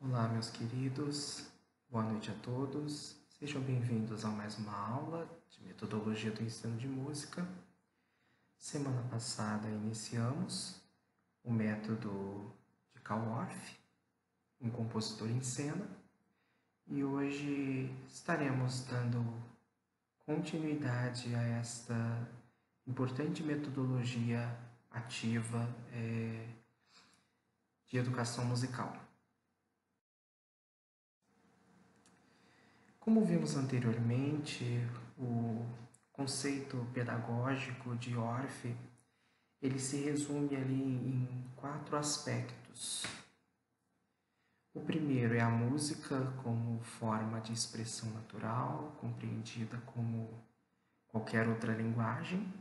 Olá, meus queridos, boa noite a todos. Sejam bem-vindos a mais uma aula de metodologia do ensino de música. Semana passada iniciamos o método de Calworth, um compositor em cena, e hoje estaremos dando continuidade a esta importante metodologia ativa de educação musical. Como vimos anteriormente, o conceito pedagógico de Orff, ele se resume ali em 4 aspectos. O primeiro é a música como forma de expressão natural, compreendida como qualquer outra linguagem,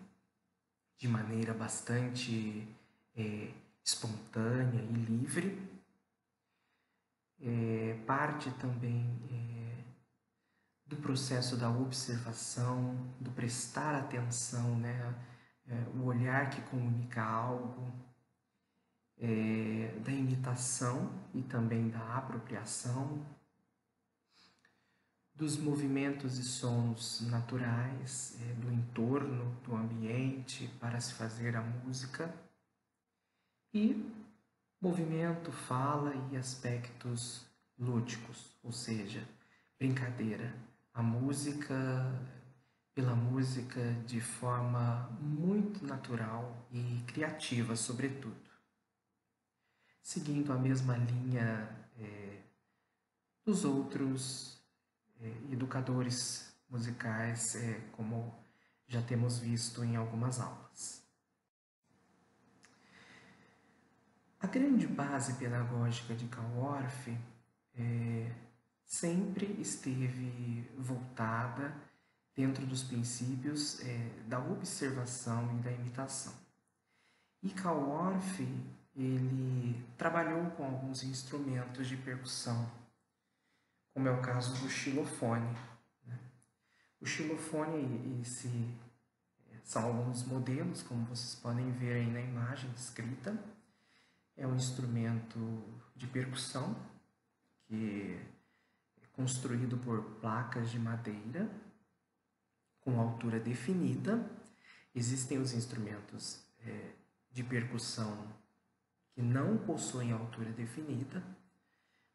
de maneira bastante espontânea e livre. Parte também do processo da observação, do prestar atenção, né? O olhar que comunica algo, da imitação e também da apropriação, dos movimentos e sons naturais, do entorno, do ambiente para se fazer a música, e movimento, fala e aspectos lúdicos, ou seja, brincadeira. A música, pela música de forma muito natural e criativa, sobretudo. Seguindo a mesma linha dos outros educadores musicais, como já temos visto em algumas aulas. A grande base pedagógica de Calworth sempre esteve voltada dentro dos princípios da observação e da imitação. E Calworth, ele trabalhou com alguns instrumentos de percussão, como é o caso do xilofone. O xilofone, são alguns modelos, como vocês podem ver aí na imagem descrita. É um instrumento de percussão que é construído por placas de madeira com altura definida. Existem os instrumentos de percussão que não possuem altura definida,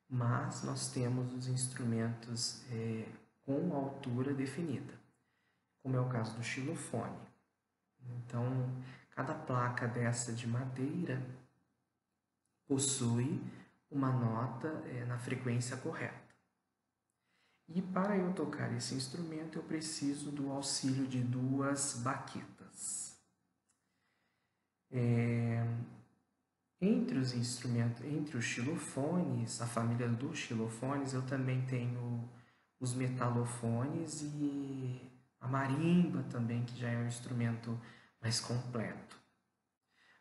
mas nós temos os instrumentos com altura definida, como é o caso do xilofone. Então, cada placa dessa de madeira possui uma nota na frequência correta. E para eu tocar esse instrumento, eu preciso do auxílio de 2 baquetas. Entre os instrumentos, entre os xilofones, a família dos xilofones, eu também tenho os metalofones e a marimba também, que já é um instrumento mais completo.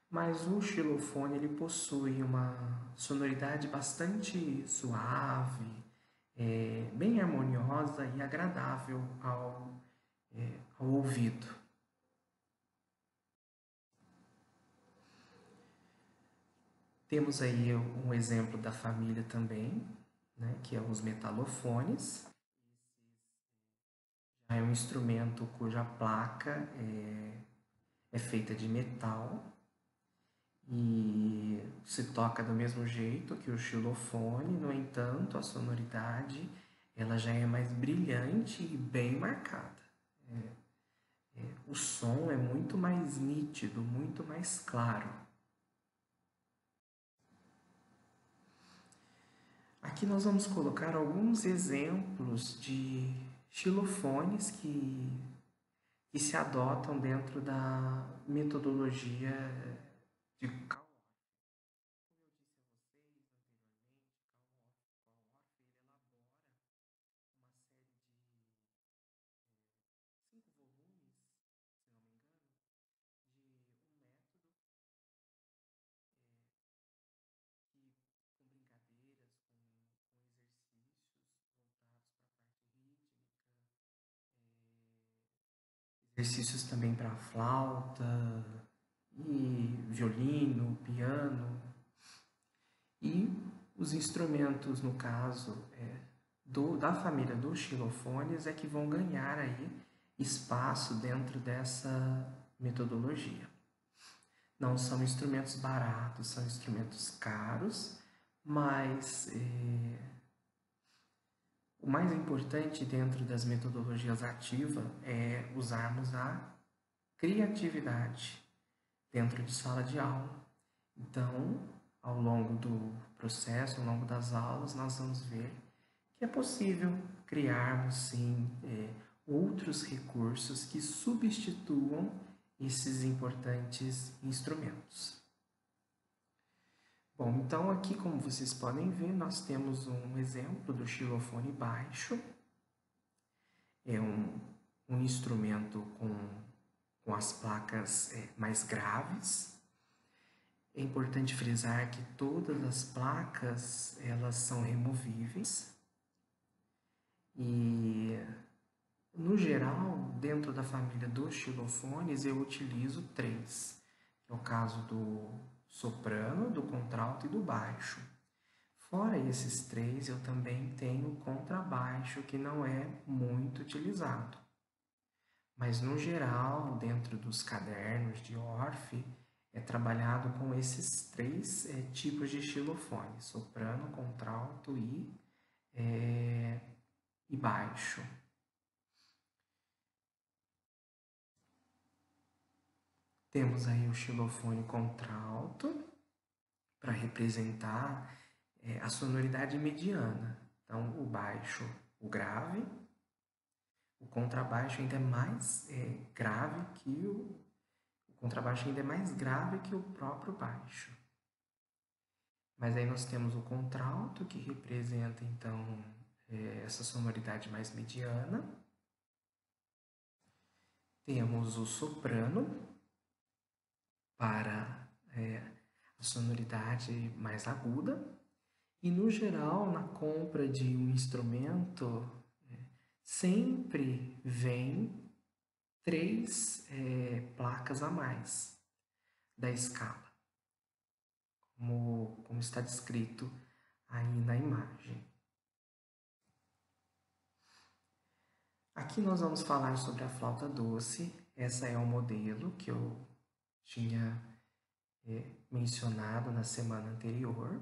Mas o xilofone, ele possui uma sonoridade bastante suave, bem harmoniosa e agradável ao ouvido. Temos aí um exemplo da família também, né, que é os metalofones. Já é um instrumento cuja placa é feita de metal e se toca do mesmo jeito que o xilofone. No entanto, a sonoridade ela já é mais brilhante e bem marcada. O som é muito mais nítido, muito mais claro. Aqui nós vamos colocar alguns exemplos de xilofones que se adotam dentro da metodologia de Calworth. Exercícios também para flauta e violino, piano. E Os instrumentos, no caso, da família dos xilofones é que vão ganhar aí espaço dentro dessa metodologia. Não são instrumentos baratos, são instrumentos caros, mas o mais importante dentro das metodologias ativas é usarmos a criatividade dentro de sala de aula. Então, ao longo do processo, ao longo das aulas, nós vamos ver que é possível criarmos, sim, outros recursos que substituam esses importantes instrumentos. Bom, então aqui, como vocês podem ver, nós temos um exemplo do xilofone baixo. É um instrumento com as placas mais graves. É importante frisar que todas as placas, elas são removíveis. E, no geral, dentro da família dos xilofones, eu utilizo 3. Que é o caso do soprano, do contralto e do baixo. Fora esses 3, eu também tenho o contrabaixo, que não é muito utilizado. Mas, no geral, dentro dos cadernos de Orff, é trabalhado com esses 3 tipos de xilofone: soprano, contralto e baixo. Temos aí o xilofone contralto para representar a sonoridade mediana. Então, o baixo, o grave, o contrabaixo ainda é mais grave que o contrabaixo ainda é mais grave que o próprio baixo. Mas aí nós temos o contralto, que representa então essa sonoridade mais mediana. Temos o soprano para a sonoridade mais aguda. E, no geral, na compra de um instrumento, sempre vem 3 placas a mais da escala, como está descrito aí na imagem. Aqui nós vamos falar sobre a flauta doce. Essa é o modelo que eu tinha mencionado na semana anterior.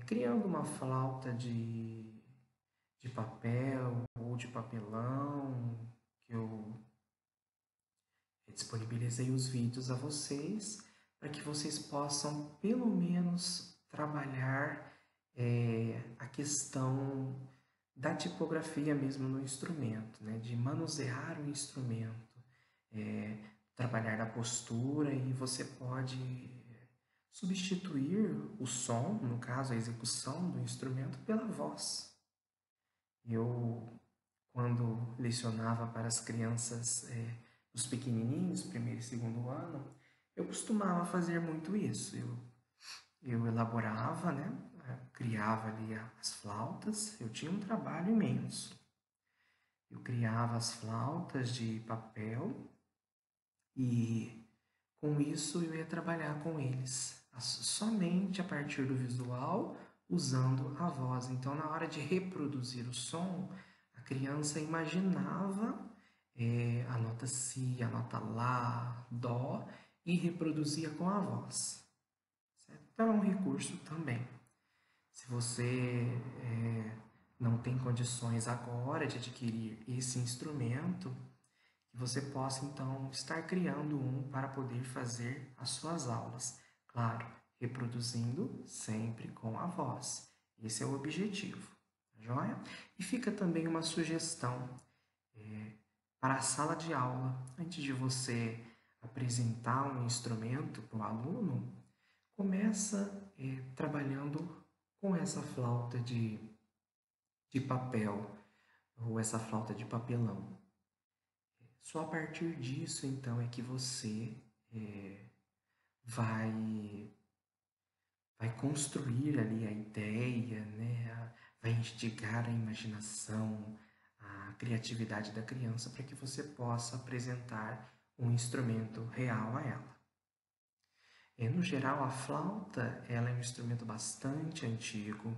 Criando uma flauta de papel ou de papelão, que eu disponibilizei os vídeos a vocês, para que vocês possam pelo menos trabalhar a questão da tipografia mesmo no instrumento, né? De manusear o instrumento, trabalhar a postura, e você pode substituir o som, no caso a execução do instrumento, pela voz. Eu, quando lecionava para as crianças os pequenininhos, primeiro e segundo ano, eu costumava fazer muito isso. Eu elaborava, né? Criava ali as flautas. Eu tinha um trabalho imenso. Eu criava as flautas de papel e com isso eu ia trabalhar com eles somente a partir do visual, usando a voz. Então, na hora de reproduzir o som, a criança imaginava a nota si, a nota lá, dó, e reproduzia com a voz. Certo? Então, é um recurso também. Se você não tem condições agora de adquirir esse instrumento, que você possa então estar criando um para poder fazer as suas aulas. Claro, reproduzindo sempre com a voz. Esse é o objetivo, joia? E fica também uma sugestão para a sala de aula. Antes de você apresentar um instrumento para o aluno, começa trabalhando com essa flauta de papel ou essa flauta de papelão. Só a partir disso, então, é que você vai construir ali a ideia, né? Vai instigar a imaginação, a criatividade da criança para que você possa apresentar um instrumento real a ela. No geral, a flauta ela é um instrumento bastante antigo.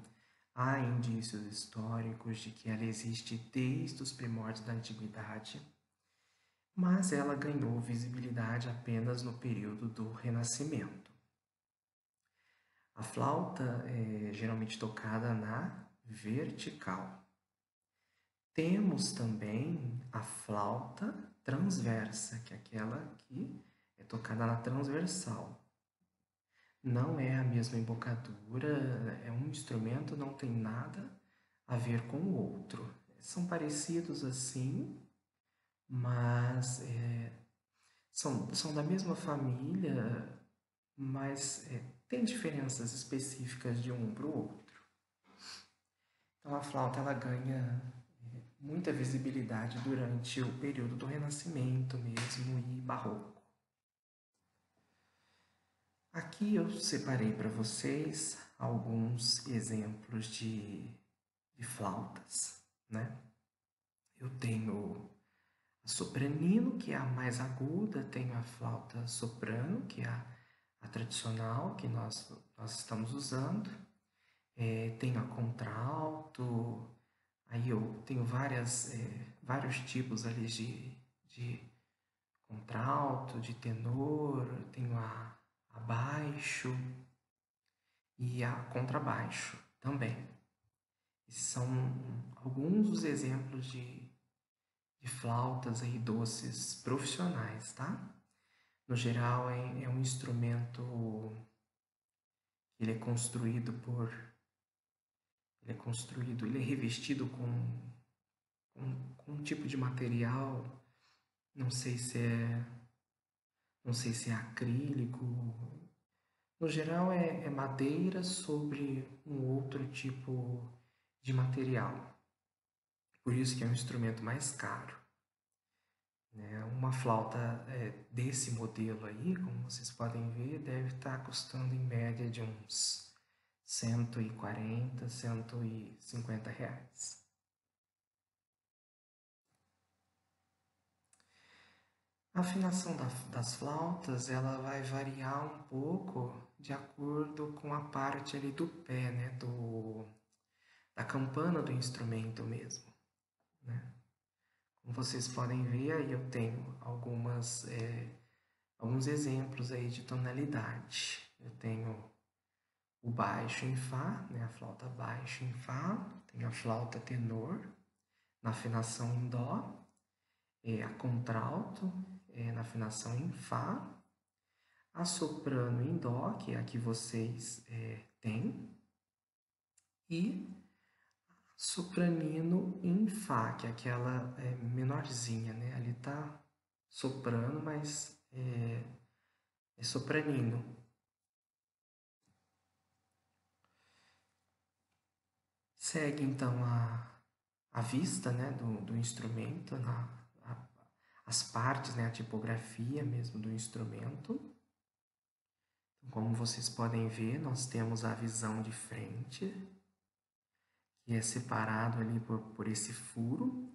Há indícios históricos de que ela existe desde os primórdios da antiguidade, mas ela ganhou visibilidade apenas no período do Renascimento. A flauta é geralmente tocada na vertical. Temos também a flauta transversa, que é aquela que é tocada na transversal. Não é a mesma embocadura, é um instrumento, não tem nada a ver com o outro. São parecidos assim, mas são da mesma família, mas tem diferenças específicas de um para o outro. Então a flauta ela ganha muita visibilidade durante o período do Renascimento mesmo e Barroco. Aqui eu separei para vocês alguns exemplos de flautas, né? Eu tenho a sopranino, que é a mais aguda, tenho a flauta soprano, que é a tradicional que nós estamos usando, tenho a contralto, aí eu tenho vários tipos ali de contralto, de tenor, tenho a baixo e a contrabaixo também. Esses são alguns dos exemplos de flautas aí doces profissionais, tá? No geral, é um instrumento que ele é revestido com um tipo de material, não sei se é acrílico. No geral, é madeira sobre um outro tipo de material. Por isso que é um instrumento mais caro. Uma flauta desse modelo aí, como vocês podem ver, deve estar custando em média de uns 140, 150 reais. A afinação das flautas ela vai variar um pouco de acordo com a parte ali do pé, né? Da campana do instrumento mesmo, né? Como vocês podem ver, aí eu tenho alguns exemplos aí de tonalidade. Eu tenho o baixo em Fá, né? A flauta baixo em Fá, tenho a flauta tenor na afinação em Dó, a contralto na afinação em Fá, a soprano em Dó, que é a que vocês têm, e sopranino em Fá, que é aquela menorzinha, né? Ali tá soprano, mas é sopranino. Segue então a vista, né, do instrumento, as partes, né, a tipografia mesmo do instrumento. Então, como vocês podem ver, nós temos a visão de frente, que é separado ali por esse furo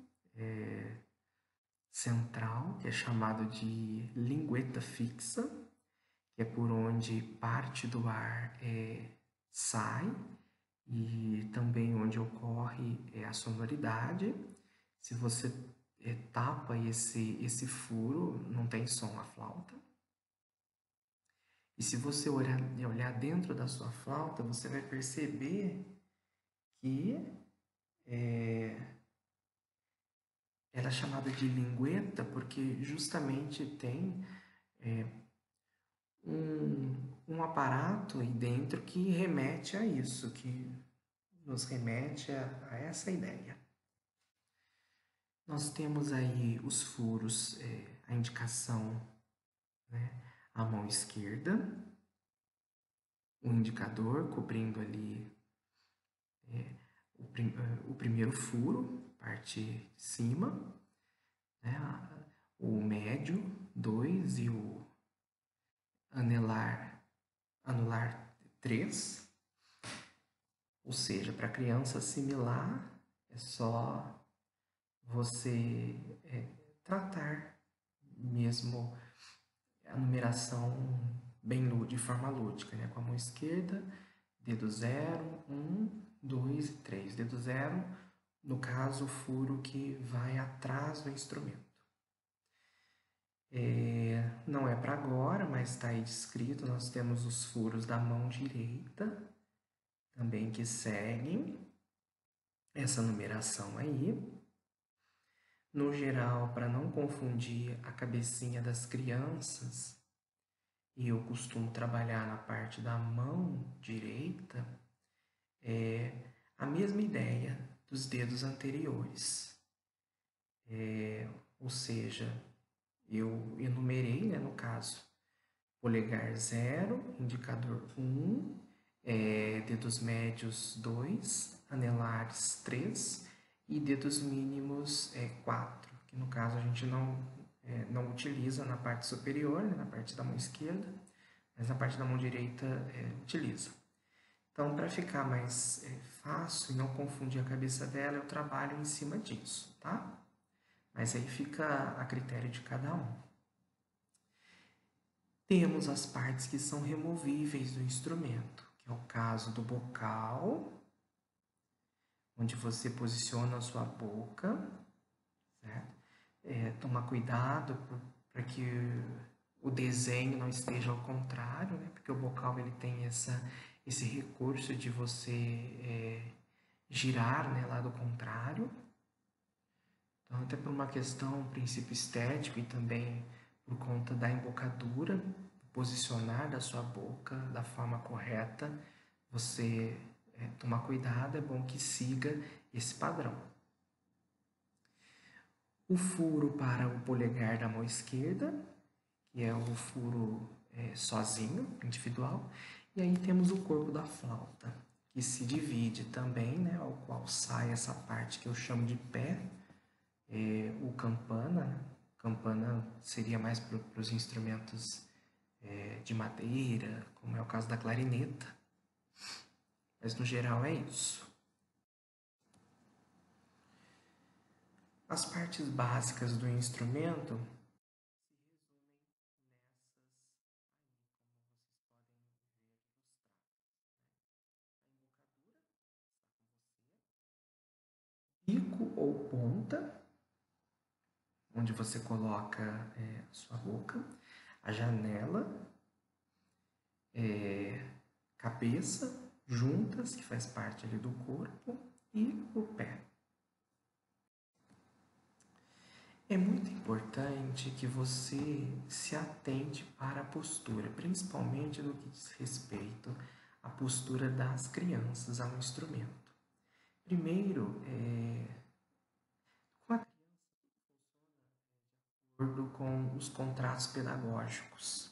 central, que é chamado de lingueta fixa, que é por onde parte do ar sai e também onde ocorre a sonoridade. Se você tapa esse furo, não tem som a flauta. E se você olhar dentro da sua flauta, você vai perceber que ela é chamada de lingueta porque justamente tem um aparato aí dentro que remete a isso, que nos remete a essa ideia. Nós temos aí os furos, a indicação, né, à mão esquerda, o indicador cobrindo ali o primeiro furo, parte de cima, né? O médio, 2, e o anular 3. Ou seja, para criança assimilar, é só você tratar mesmo a numeração bem de forma lúdica, né? Com a mão esquerda, dedo 0, 1, 2 e 3. Dedo 0, no caso, o furo que vai atrás do instrumento. Não é para agora, mas está aí descrito. Nós temos os furos da mão direita, também que seguem essa numeração aí. No geral, para não confundir a cabecinha das crianças, e eu costumo trabalhar na parte da mão direita, é a mesma ideia dos dedos anteriores. Ou seja, eu enumerei, né, no caso, polegar 0, indicador 1, dedos médios 2, anelares 3 e dedos mínimos 4, que no caso a gente não utiliza na parte superior, né, na parte da mão esquerda, mas na parte da mão direita utiliza. Então, para ficar mais fácil e não confundir a cabeça dela, eu trabalho em cima disso, tá? Mas aí fica a critério de cada um. Temos as partes que são removíveis do instrumento, que é o caso do bocal, onde você posiciona a sua boca, certo? Tomar cuidado para que o desenho não esteja ao contrário, né? Porque o bocal ele tem esse recurso de você girar, né, lado contrário. Então, até por uma questão, um princípio estético e também por conta da embocadura, posicionar da sua boca da forma correta, você tomar cuidado, é bom que siga esse padrão. O furo para o polegar da mão esquerda, que é o furo sozinho, individual, e aí temos o corpo da flauta, que se divide também, né, ao qual sai essa parte que eu chamo de pé, o campana. Campana seria mais para os instrumentos de madeira, como é o caso da clarineta, mas no geral é isso. As partes básicas do instrumento pico ou ponta, onde você coloca a sua boca, a janela, cabeça, juntas, que faz parte ali do corpo, e o pé. É muito importante que você se atente para a postura, principalmente no que diz respeito à postura das crianças ao instrumento. Primeiro, com a criança funciona de acordo com os contratos pedagógicos.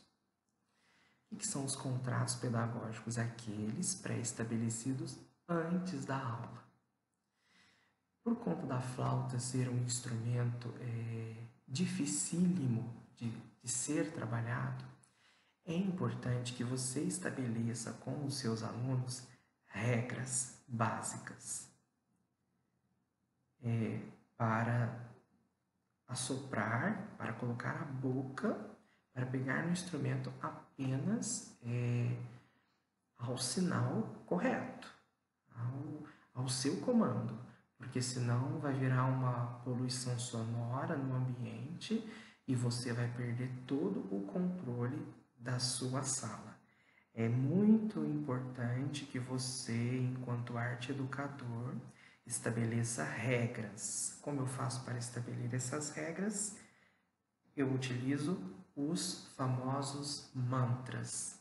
O que são os contratos pedagógicos? Aqueles pré-estabelecidos antes da aula. Por conta da flauta ser um instrumento dificílimo de ser trabalhado, é importante que você estabeleça com os seus alunos regras básicas para assoprar, para colocar a boca, para pegar no instrumento apenas ao sinal correto, ao seu comando, porque senão vai virar uma poluição sonora no ambiente e você vai perder todo o controle da sua sala. É muito importante que você, enquanto arte educador, estabeleça regras. Como eu faço para estabelecer essas regras? Eu utilizo os famosos mantras.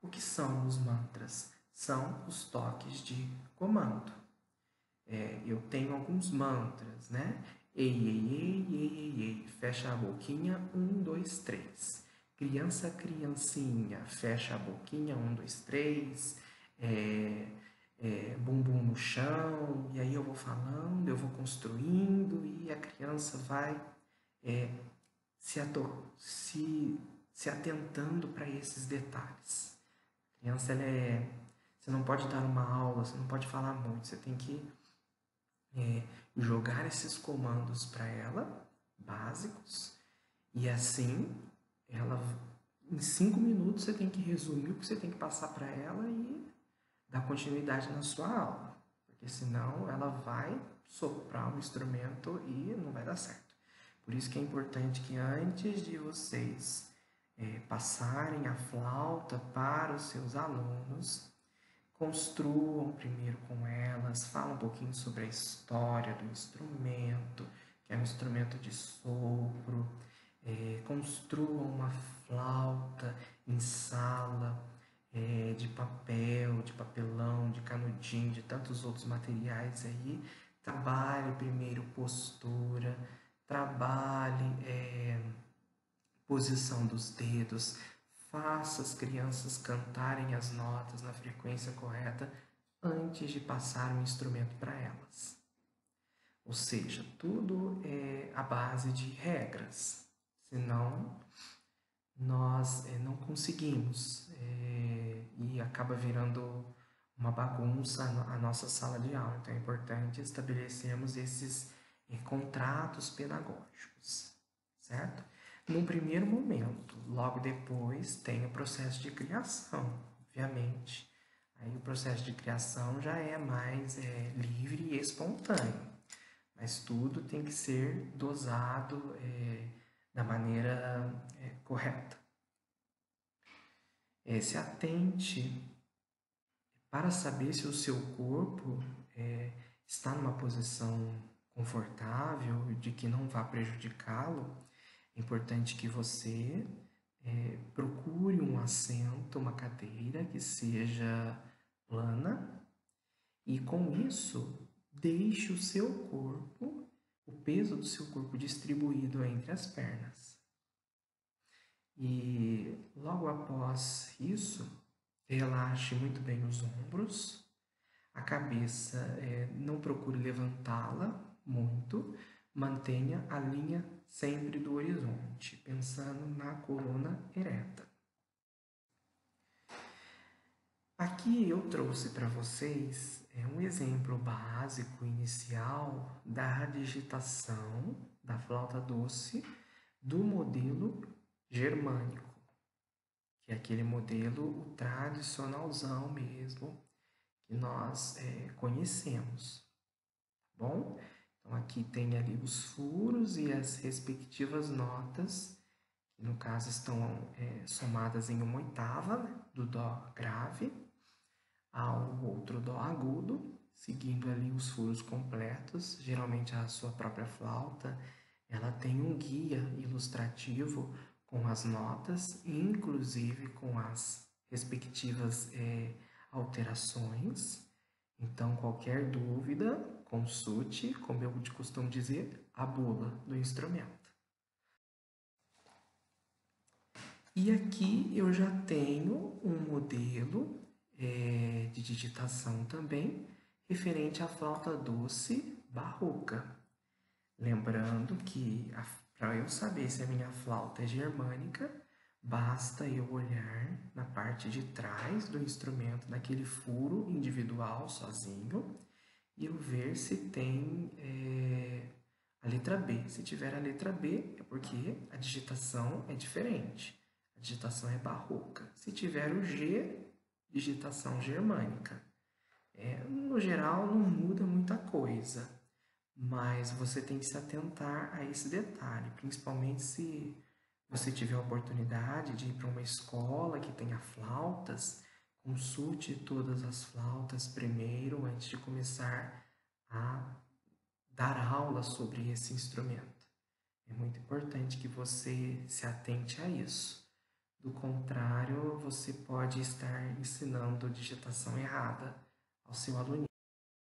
O que são os mantras? São os toques de comando. Eu tenho alguns mantras, né? Ei, ei, ei, ei, ei, ei, fecha a boquinha, 1, 2, 3. Criança, criancinha, fecha a boquinha, 1, 2, 3. Bum, bum, no chão, e aí eu vou falando, eu vou construindo, e a criança vai se atentando para esses detalhes. A criança, você não pode dar uma aula, você não pode falar muito, você tem que jogar esses comandos para ela, básicos, e assim, em 5 minutos você tem que resumir o que você tem que passar para ela e dar continuidade na sua aula, porque senão ela vai soprar o instrumento e não vai dar certo. Por isso que é importante que antes de vocês passarem a flauta para os seus alunos, construam primeiro com elas, falem um pouquinho sobre a história do instrumento, que é um instrumento de sopro, construam uma flauta em sala, de papel, de papelão, de canudinho, de tantos outros materiais aí. Trabalhe primeiro postura, trabalhe posição dos dedos, faça as crianças cantarem as notas na frequência correta antes de passar o instrumento para elas. Ou seja, tudo é a base de regras, senão nós não conseguimos e acaba virando uma bagunça a nossa sala de aula. Então é importante estabelecermos esses contratos pedagógicos, certo? No primeiro momento, logo depois tem o processo de criação, obviamente. Aí o processo de criação já é mais livre e espontâneo, mas tudo tem que ser dosado da maneira correta. Se atente para saber se o seu corpo está numa posição confortável, de que não vá prejudicá-lo. É importante que você procure um assento, uma cadeira que seja plana e com isso deixe o seu corpo, o peso do seu corpo distribuído entre as pernas. E logo após isso, relaxe muito bem os ombros, a cabeça não procure levantá-la muito, mantenha a linha sempre do horizonte, pensando na coluna ereta. Aqui eu trouxe para vocês um exemplo básico inicial da digitação da flauta doce do modelo germânico, que é aquele modelo o tradicionalzão mesmo que nós conhecemos, tá bom? Então aqui tem ali os furos e as respectivas notas, que no caso estão somadas em uma oitava, né, do dó grave ao outro dó agudo, seguindo ali os furos completos. Geralmente a sua própria flauta, ela tem um guia ilustrativo com as notas, inclusive com as respectivas alterações. Então, qualquer dúvida, consulte, como eu costumo dizer, a bula do instrumento. E aqui eu já tenho um modelo de digitação também, referente à flauta doce barroca. Lembrando que, para eu saber se a minha flauta é germânica, basta eu olhar na parte de trás do instrumento, naquele furo individual, sozinho, e eu ver se tem a letra B. Se tiver a letra B, é porque a digitação é diferente. A digitação é barroca. Se tiver o G, digitação germânica. No geral, não muda muita coisa, mas você tem que se atentar a esse detalhe, principalmente se você tiver a oportunidade de ir para uma escola que tenha flautas. Consulte todas as flautas primeiro, antes de começar a dar aula sobre esse instrumento. É muito importante que você se atente a isso. Do contrário, você pode estar ensinando digitação errada ao seu aluno.